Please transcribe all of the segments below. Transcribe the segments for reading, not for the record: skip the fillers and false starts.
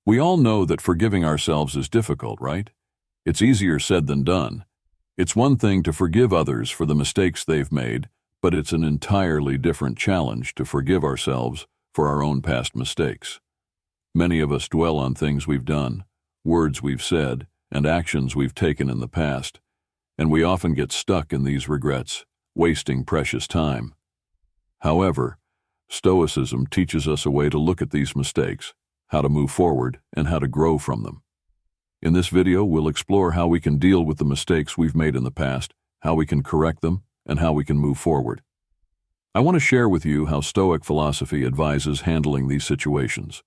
We all know that forgiving ourselves is difficult, right? It's easier said than done. It's one thing to forgive others for the mistakes they've made, but it's an entirely different challenge to forgive ourselves for our own past mistakes. Many of us dwell on things we've done, words we've said, and actions we've taken in the past, and we often get stuck in these regrets, wasting precious time. However, Stoicism teaches us a way to look at these mistakes, how to move forward, and how to grow from them. In this video, we'll explore how we can deal with the mistakes we've made in the past, how we can correct them, and how we can move forward. I want to share with you how Stoic philosophy advises handling these situations.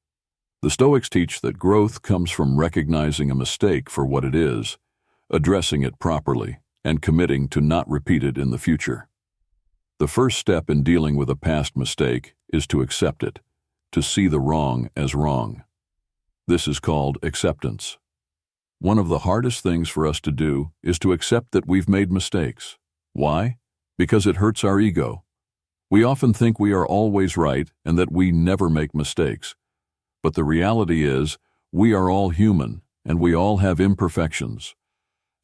The Stoics teach that growth comes from recognizing a mistake for what it is, addressing it properly, and committing to not repeat it in the future. The first step in dealing with a past mistake is to accept it, to see the wrong as wrong. This is called acceptance. One of the hardest things for us to do is to accept that we've made mistakes. Why? Because it hurts our ego. We often think we are always right and that we never make mistakes. But the reality is, we are all human, and we all have imperfections.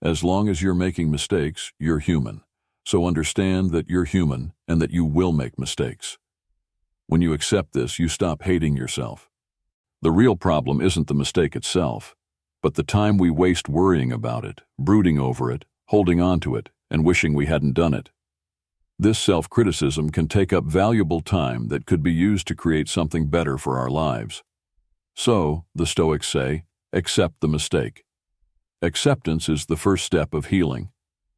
As long as you're making mistakes, you're human. So understand that you're human and that you will make mistakes. When you accept this, you stop hating yourself. The real problem isn't the mistake itself, but the time we waste worrying about it, brooding over it, holding on to it, and wishing we hadn't done it. This self-criticism can take up valuable time that could be used to create something better for our lives. So, the Stoics say, accept the mistake. Acceptance is the first step of healing.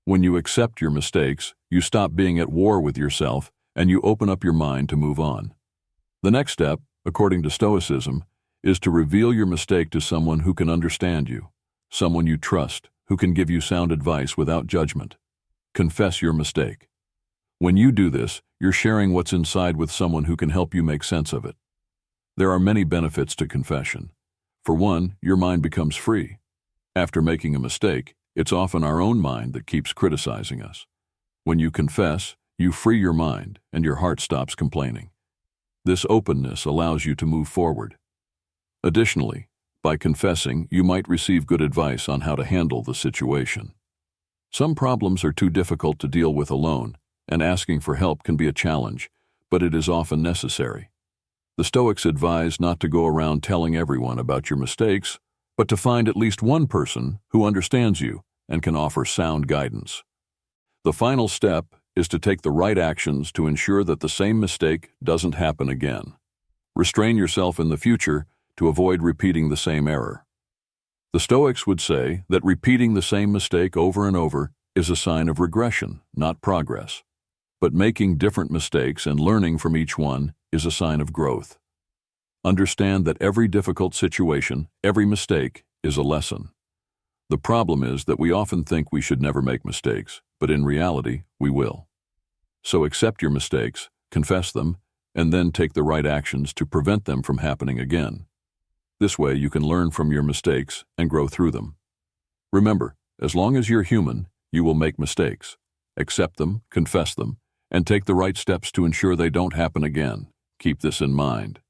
When you accept your mistakes, you stop being at war with yourself and you open up your mind to move on. The next step, according to Stoicism, is to reveal your mistake to someone who can understand you, someone you trust, who can give you sound advice without judgment. Confess your mistake. When you do this, you're sharing what's inside with someone who can help you make sense of it. There are many benefits to confession. For one, your mind becomes free. After making a mistake, it's often our own mind that keeps criticizing us. When you confess, you free your mind and your heart stops complaining. This openness allows you to move forward. Additionally, by confessing, you might receive good advice on how to handle the situation. Some problems are too difficult to deal with alone, and asking for help can be a challenge, but it is often necessary. The Stoics advise not to go around telling everyone about your mistakes, but to find at least one person who understands you and can offer sound guidance. The final step is to take the right actions to ensure that the same mistake doesn't happen again. Restrain yourself in the future to avoid repeating the same error. The Stoics would say that repeating the same mistake over and over is a sign of regression, not progress. But making different mistakes and learning from each one is a sign of growth. Understand that every difficult situation, every mistake, is a lesson. The problem is that we often think we should never make mistakes, but in reality, we will. So accept your mistakes, confess them, and then take the right actions to prevent them from happening again. This way you can learn from your mistakes and grow through them. Remember, as long as you're human, you will make mistakes. Accept them, confess them, and take the right steps to ensure they don't happen again. Keep this in mind.